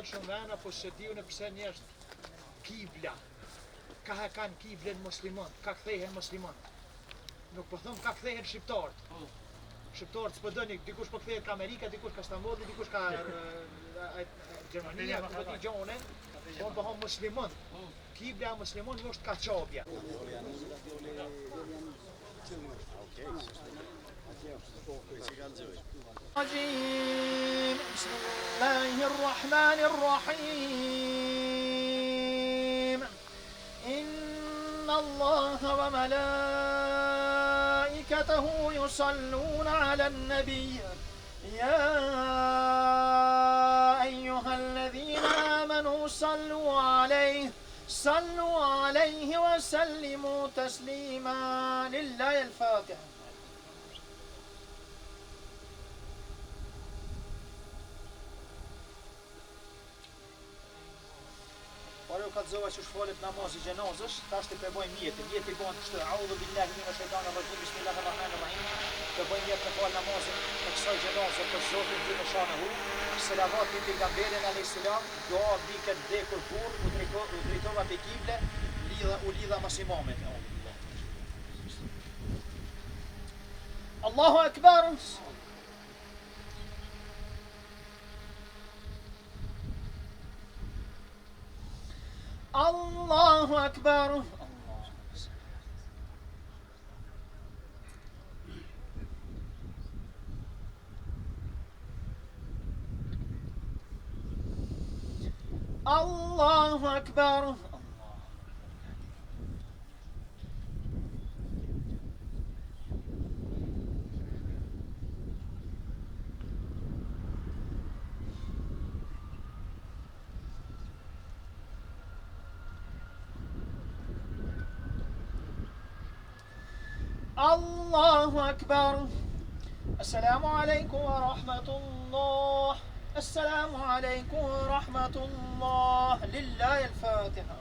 Shumë vena, po se diu në pse njerëz kibla. Ka kanë kiblen musliman, ka kthehen musliman. Nuk po thon ka kthehen shqiptarët. Shqiptarët s'po dëni, dikush po kthehet ka Amerika, dikush ka Stambolli, dikush ka Gjermania, ku ti gjone. Po bëhon musliman. Kibla musliman është Kaçabja. بسم الله الرحمن الرحيم إن الله وملائكته يصلون على النبي يا أيها الذين آمنوا صلوا عليه وسلموا تسليما لله الفاتحة. Ka të zova që shfolet namazi gjenazës, tash të përbojmë mjetin. Mjeti i bëhen kështu, audhu billahi minash shaitanir rajim, bismillahirrahmanirrahim. Të bëjmë mjet të fal namazin të kësaj gjenazë për Zotin Gjallë Shanehu. Selavat i pejgamberit alayhis salam, dua mbi këtë vdekur burr, u drejtova te kible, u lidha mas imamit. Allahu akbar. Allahu akbar. Allahu akbar. Allahu akbar. Assalamu alaikum wa rahmatullah. Assalamu alaikum wa rahmatullah. Lillahi al-Fatiha.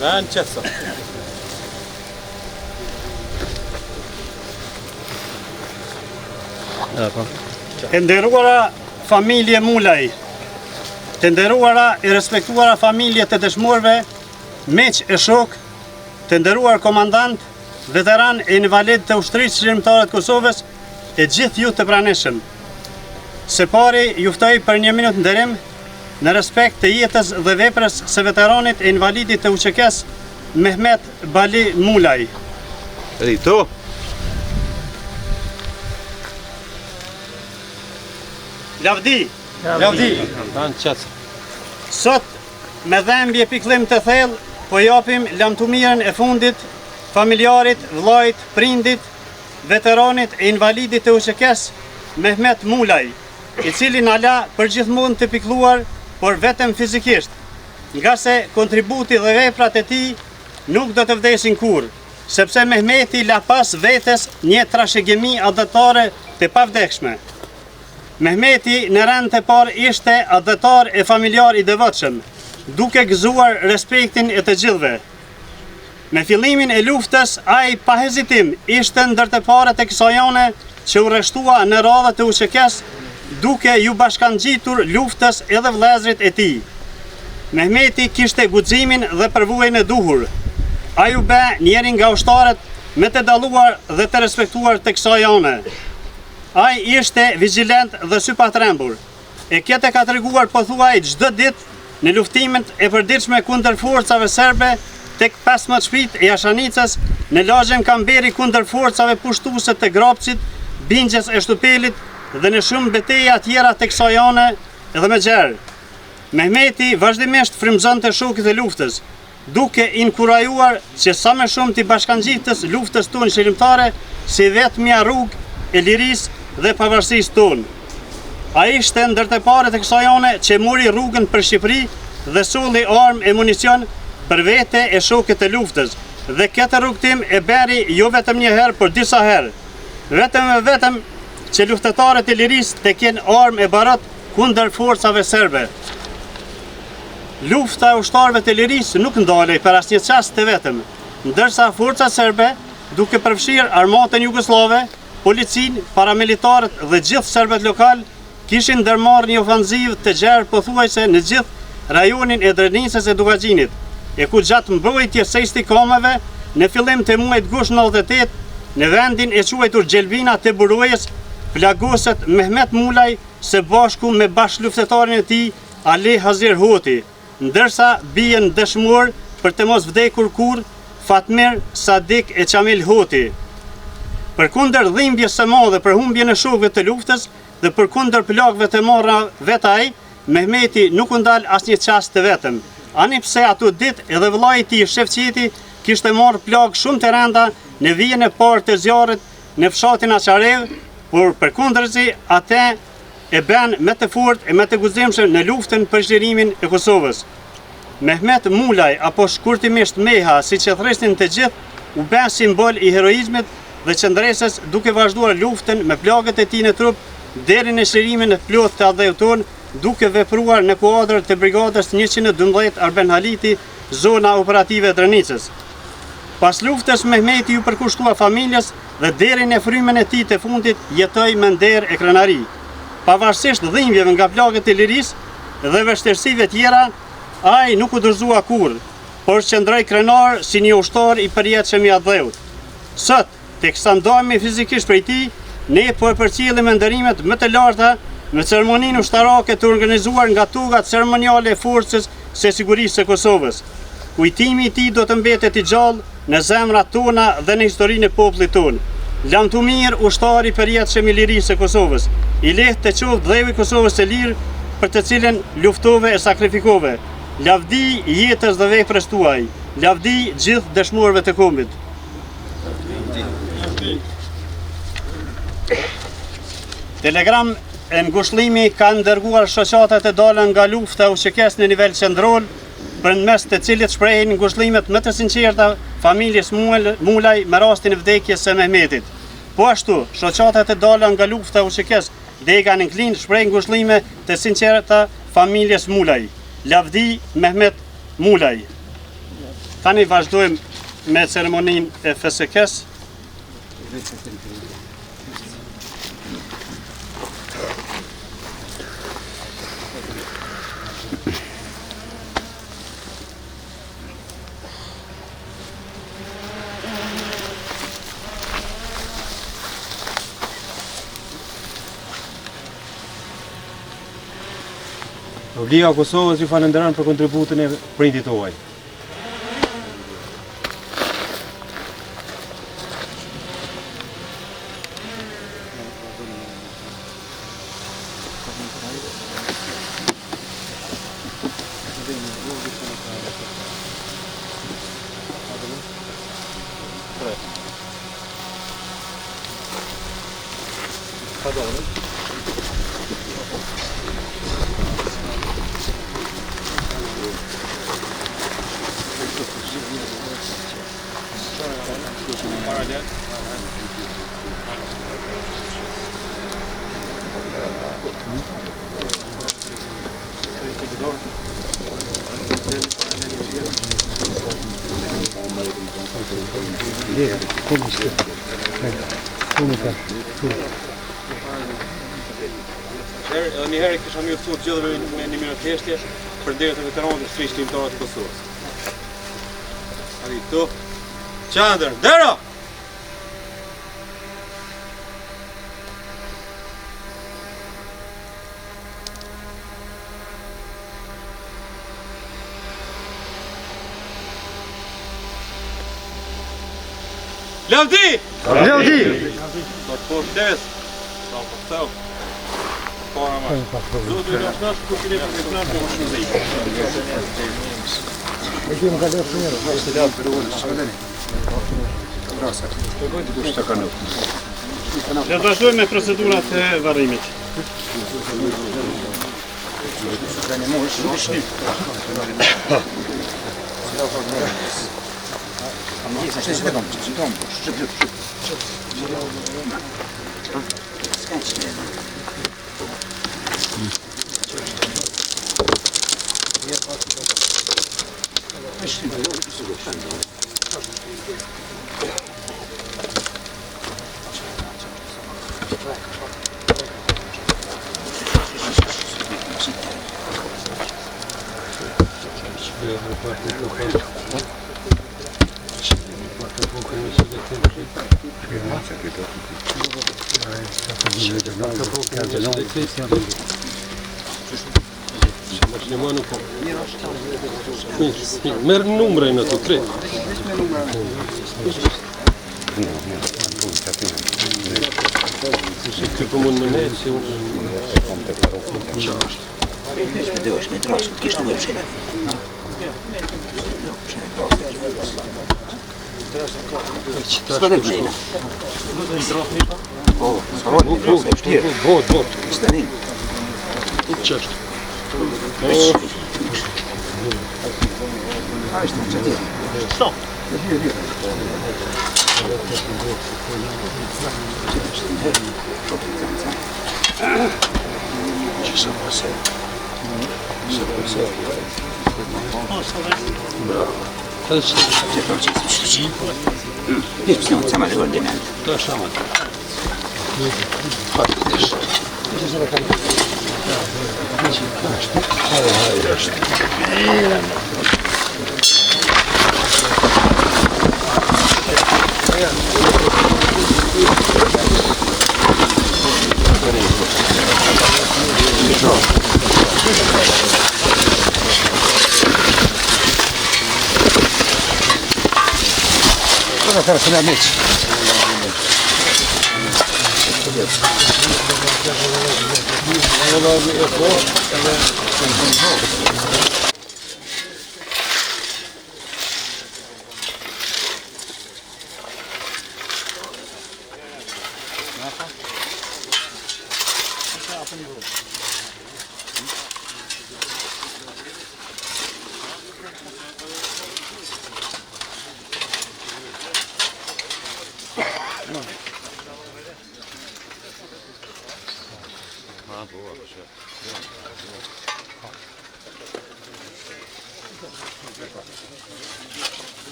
Ben çetsa. Të nderuara familje Mulaj, të nderuara e respektuara familje të dëshmorëve, miq e shok, të nderuar komandant, veteran e invalid të ushtrisë shërbimtare të Kosovës, e gjithë ju të pranishëm. Së pari juftoj për 1 minutë nderim në respekt të jetës dhe veprës së veteranit e invalidit të UÇK-s Mehmet Bali Mulaj. Rito. Lavdi. Ben çetsa. Sot, me dhembje pikëllim të thellë, po japim lamtumirën e fundit familjarit, vllajt, prindit, veteranit e invalidit të UÇK-s Mehmet Mulaj, i cili na la përgjithmonë të pikëlluar, por vetëm fizikisht, nga se kontributi dhe veprat e tij nuk do të vdesin kurrë, sepse Mehmeti la pas vetes një trashëgimi adhetare të pavdekshme. Mehmeti në rend të parë ishte adhetar e familjar i devotshëm, duke gëzuar respektin e të gjithëve. Me fillimin e luftës, ai pa hezitim ishte ndër të parët e kësaj jone që u rreshtua në radhët e UÇK-s, duke ju bashkangjitur luftës edhe vëllezërit e tij. Mehmeti kishte guximin dhe përvojën e duhur. Ai u bë njëri nga ushtarët me të dalluar dhe të respektuar të kësaj jone. Ai ishte vigjilent dhe sypatrembur. E këtë ka treguar pothuaj çdo ditë në luftimet e përditshme kundër forcave serbe tek 15 shtëpitë e Jashanicës, në lagjen Kamberi kundër forcave pushtuese të Grapçit, Bingjes e Shtupelit dhe në shumë betejë tjera të kësaj jone edhe më gjerë. Mehmeti vazhdimisht frymëzonte shokët e luftës, duke inkurajuar që sa më shumë të bashkangjitës luftës tonë shërimtare si vetmja rrugë e lirisë dhe pavarësisë tonë. Ai ishte ndër të parët e kësaj jone që mori rrugën për Shqipëri dhe solli armë e municion për vete e shokët e luftës, dhe këtë rrugtim e beri jo vetëm një herë, por disa herë. Vetëm që luftetarët e lirisë të kenë armë e barot kundër forcave serbe. Lufta e ushtarëve të lirisë nuk ndalej për asnjë çast të vetëm, ndërsa forcat serbe, duke përfshirë armatën jugoslave, policinë, paramilitarët dhe gjithë serbët lokal, kishin ndërmarrë një ofenzivë të gjerë pothuajse në gjithë rajonin e Drenicës e Dugaxhinit, e ku gjatë mbrojtjes së istikameve në fillim të muajit gusht 98, në vendin e quajtur Gjelbina të Burojës, plagoset Mehmet Mulaj së bashku me bashkëluftetarin e tij Ali Hazir Hoti, ndërsa bien dëshmor për të mos vdekur kurrë Fatmir Sadik e Çamil Hoti. Përkundër dhimbjes së madhe për humbjen e shokëve të luftës dhe përkundër plagëve të marra vet ai, Mehmeti nuk u ndal asnjë çast të vetëm. Ani pse ato ditë edhe vllai i tij Shefçeti kishte marrë plagë shumë të rënda në vijën e parë të zjarrit në fshatin Açarev, por përkundërzi atë e bën me të fortë e me të guximshëm në luftën për zgjerimin e Kosovës. Mehmet Mulaj, apo shkurtimisht Meha, siç e thresnin të gjithë, u bën simbol i heroizmit dhe qëndresës, duke vazhduar luftën me plagët e tij në trup deri në shërimin e plotë të adhëut tonë, duke vepruar në kuadër të brigadës 112 Arben Haliti, zona operative e Drenicës. Pas luftës, Mehmeti ju përkushtua familjes dhe deri në frymën e tij të fundit jetoi me nder e krenari. Pavarësisht dhimbjeve nga plagët e lirisë dhe vështirësive tjera, ai nuk u dorëzua kurrë, por qëndroi krenar si një ushtar i përjetshëm i adhëut. Sot, teksa ndahemi fizikisht prej tij, ne po e përcjellim ndërimet më të larta me ceremoninë ushtarake të organizuar nga tugat ceremoniale e Forcës së Sigurisë së Kosovës. Kujtimi i tij do të mbetet i gjallë në zemrat tona dhe në historinë e popullit tonë. Lamtumir ushtari i përjetshëm i lirisë së Kosovës, i lehtë të qoftë dheu i Kosovës së lirë, për të cilën luftove e sakrifikove. Lavdi jetës dhe veprës tuaj. Lavdi gjithë dëshmorëve të kombit. Telegram e ngushëllimi kanë dërguar shoqatat e dalën nga lufta ushqekes në nivel qendror, përmes të cilit shprehin ngushëllimet më të sinqerta familjes Mulaj me rastin e vdekjes së Mehmetit. Po ashtu, shoqatat e dalën nga lufta ushqekes Dega në Klin shprehin ngushëllime të sinqerta familjes Mulaj. Lavdi Mehmet Mulaj. Tani vazhdojmë me ceremoninë e FSK-s. Republika e Kosovës ju falenderoj për kontributin e prindit tuaj. Edhe një herë kisha mirësuar të gjithëve me një minutështje për nderin e veteranëve të shtrisë timtarë të Kosovës. Arrito. Qandër, dero! Lavdi! Lavdi! Do të poshtë des. Do të thau. Para më. Zotë në shnash ku keni për të planë për shëndetësi. Le të vazhdojmë me procedurat e varrimit. Merë numre në të tre. Këtë mund në me, si unë...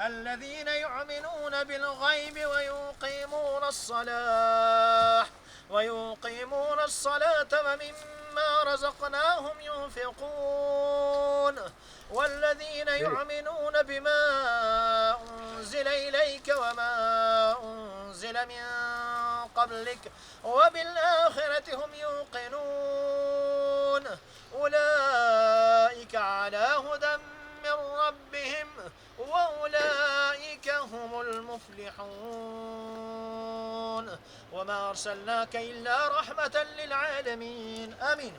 الذين يؤمنون بالغيب ويقيمون الصلاة ومما رزقناهم ينفقون والذين يؤمنون بما أنزل إليك وما أنزل من قبلك وبالآخرة هم يوقنون أولئك على هدى من ربهم وأولئك هم المفلحون. يرجعون وما أرسلناك إلا رحمة للعالمين آمين.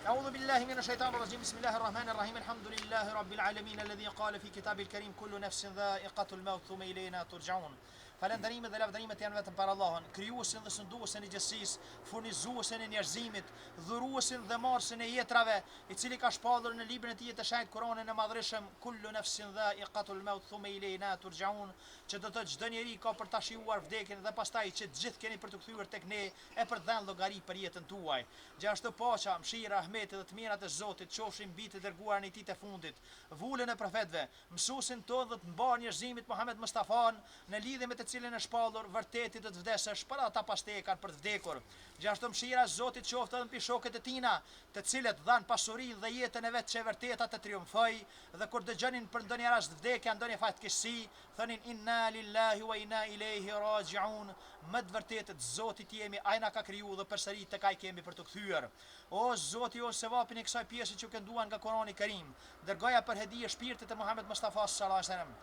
أعوذ بالله من الشيطان الرجيم. بسم الله الرحمن الرحيم. الحمد لله رب العالمين الذي قال في كتابه الكريم كل نفس ذائقة الموت ثم إلينا ترجعون. Falënderimet dhe lavdërimet janë vetëm për Allahun, krijuesin dhe shënduesin e gjësisë, furnizuesin e njerëzimit, dhuruesin dhe marrësin e jetrave, I cili ka shpallur në librin e tij të shenjtë Kur'anin e madhreshëm, kullu nafsin dha'iqatul maut thumma ilayna turja'un, që do të çdo njeri ka për ta shijuar vdekjen dhe pastaj që të gjithë keni për të kthyer tek ne e për dhënë llogari për jetën tuaj. Gjithashtu paqja, mëshira, rahmeti dhe të mirat e Zotit qofshin mbi të dërguarin e tij të fundit, vulën e profetëve, mësuesin tonë dhe të mbar njerëzimit Muhammed Mustafan në lidhje me të cilën e shpallur vërtetit të vdesësh për ata pastekan për të vdekur. Gjithashtu mëshira e Zotit qoftë edhe mbi shokët e tina, të cilët dhanë pasurinë dhe jetën e vet që e vërteta të triumfoj, dhe kur dëgjonin për ndonjë rast vdekja, ndonjë fatkeqësi, thonin inna lillahi wa inna ilaihi raji'un. Më të vërtetë Zoti jemi, ai na ka kriju dhe përsëri tek ai kemi për të kthyer. O Zoti, o sevapin e kësaj pjese që kënduan nga Kurani i Kerim, dërgoja për hedhje shpirtit e Muhammed Mustafa sallallahu alaihi wasallam,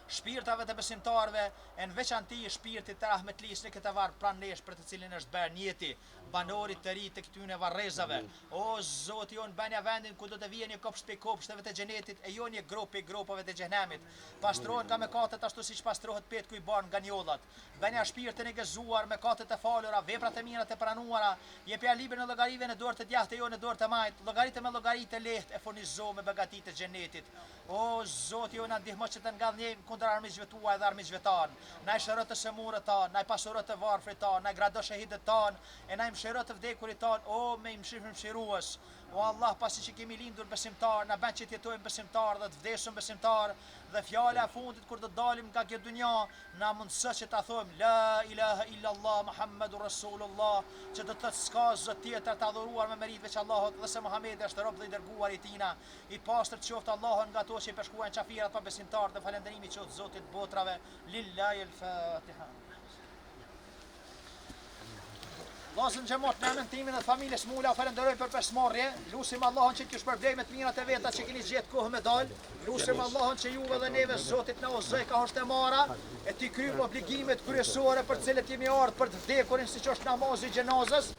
shpirtave të besimtarve, e në veçanti shpirtit të rahmetlis në këtë varë pranë nesh për të cilin është bërë njeti, banorit të ri të këtyne varrezave. O Zoti, jo në bënja vendin ku do të vijen një kopsht për kopshteve të gjenetit, e jo një grop për gropave të gjenemit. Pastrohen nga mekatet ashtu siç pastrohet petku I barë nga njollat. Bënja shpirtin e gëzuar, mekatet e falura, veprat e mira të pranuara, jepja librin e llogarive në dorë të djathtë e jo në dorë të majt, llogaritë me llogari të lehtë e furnizo me begatitë të gjenetit. O Zoti, jo na ndihmo që të ngadhnjejmë kundër armiqve tuaj dhe armiqve tanë, na I shërot të semurët tanë, na I pasurot të varfrit tanë, na I grado shahidët tanë, e na I mshirot të vdekurit tanë, o me I mshirues. O Allah, pasi që kemi lindur besimtar, na bën që të jetojmë besimtar dhe të vdesim besimtar, dhe fjala e fundit kur do dalim nga kjo dunja, na mundëso që ta thojmë la ilaha illa Allah Muhammedur Rasulullah, që do të s'ka zot tjetër të adhuruar me merit veç Allahut, dhe se Muhamedi është rob dhe I dërguar I tina. I pastër qoftë Allahun nga ato që I përshkruajnë qafirat pa besimtar, dhe falënderimi qoftë Zotit botrave. Lillahi al-Fatiha. Lazëm xhamat në emrin e familjes Mula, falenderoj për pesëmarrje. Lusim Allahun që t'ju shpërblej me të mirat e veta që keni gjetë kohë me dal. Lusim Allahun që juve dhe neve Zotit na ozoj ka hoshte mara, e t'i kryjmë obligimet kryesore për të cilët jemi ardhur për të vdekurin, siç është namazi I xhenazës.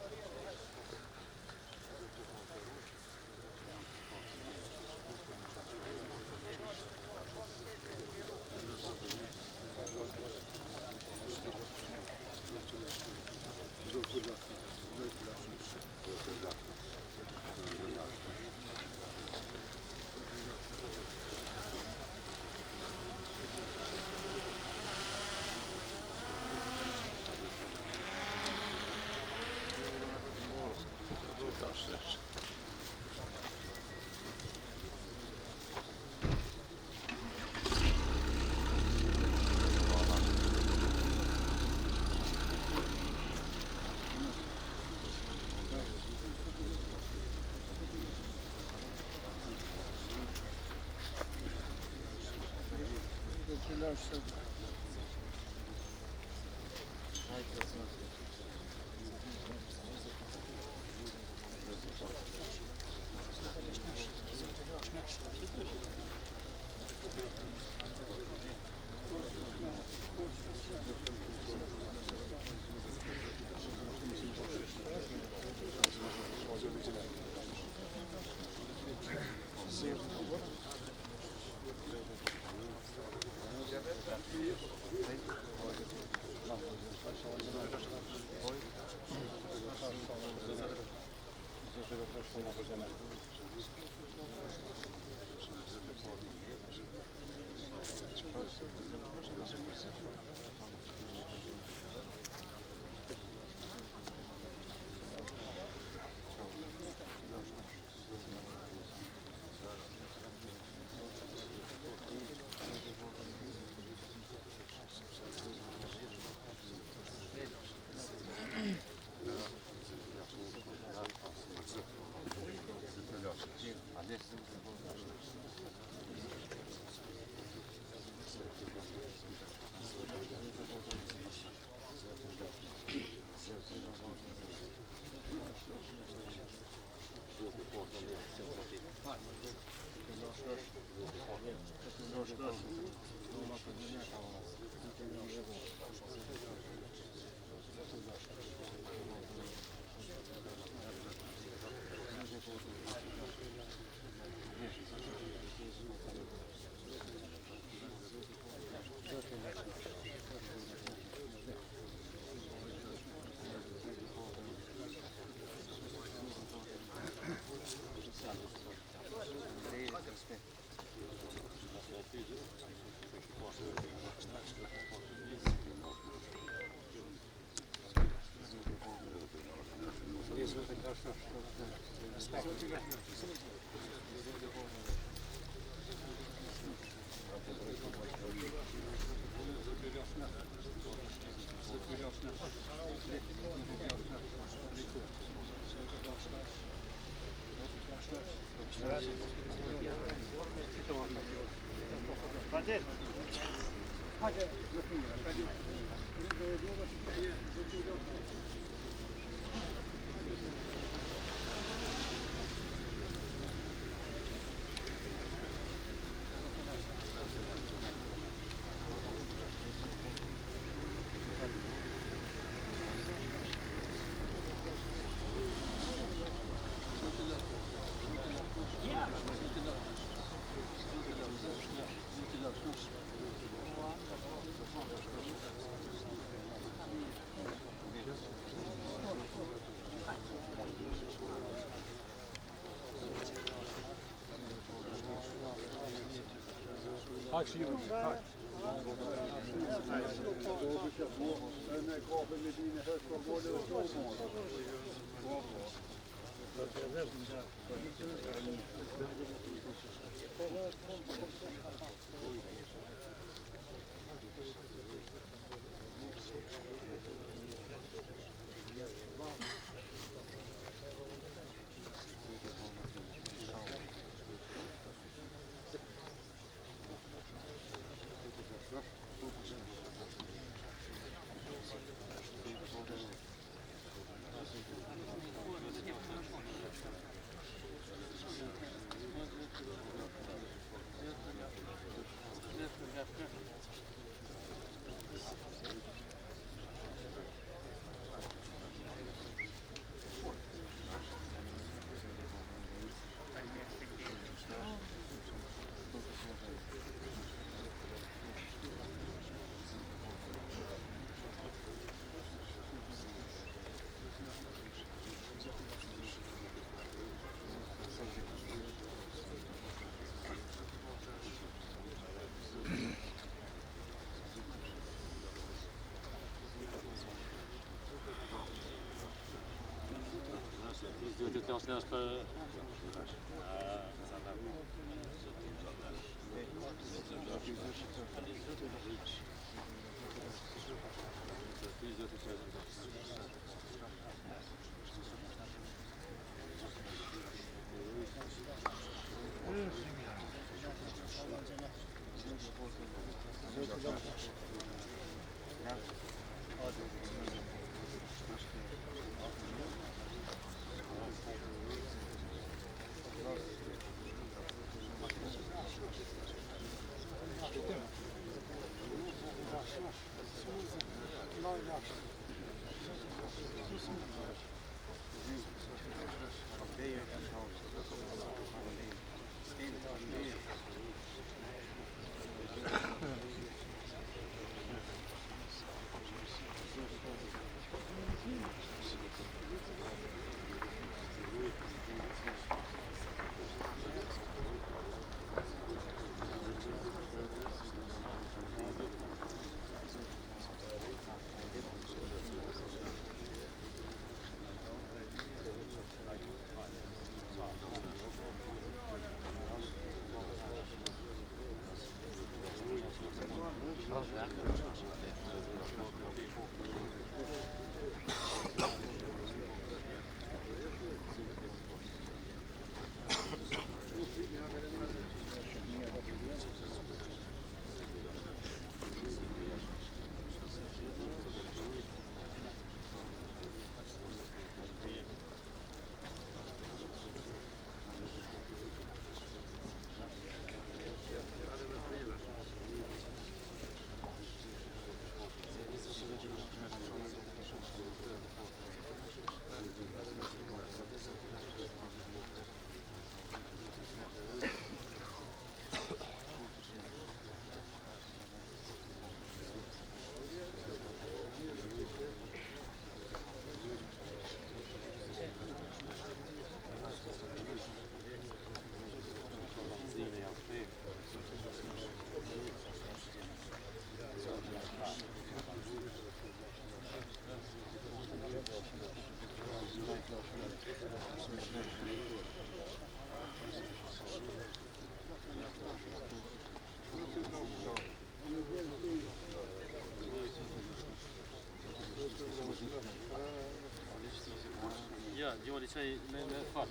Dali çaj me fat,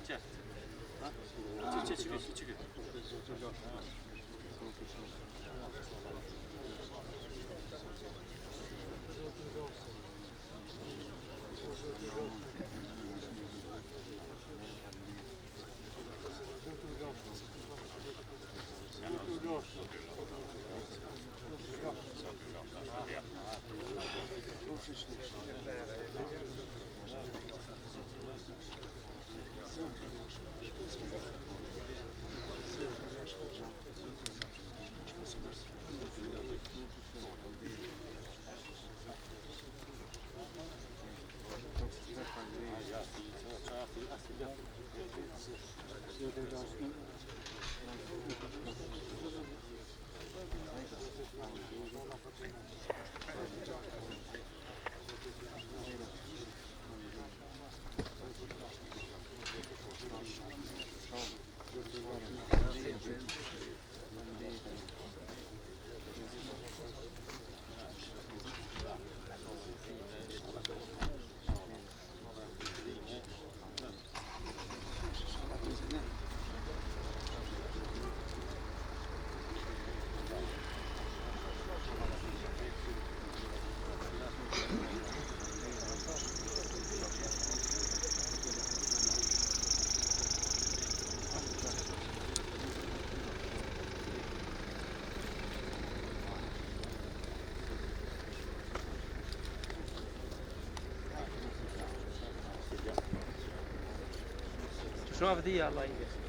çe. Ha? Çe. شو أفدية الله ينجز.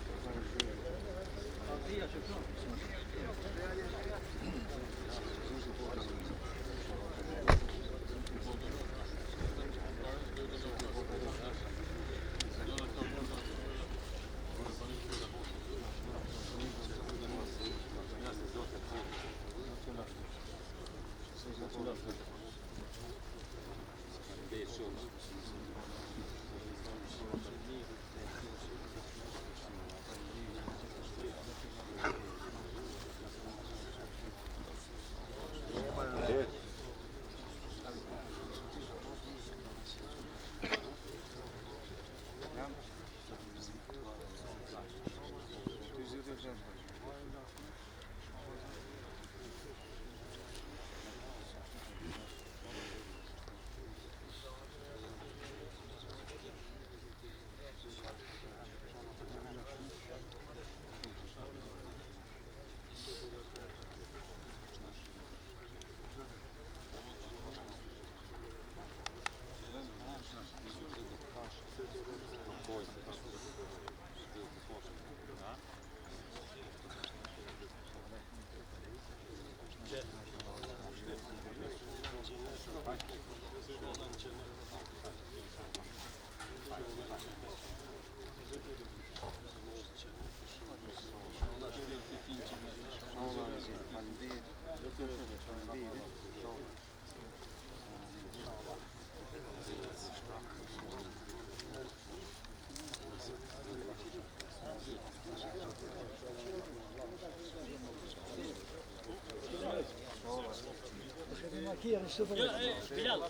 Bilal,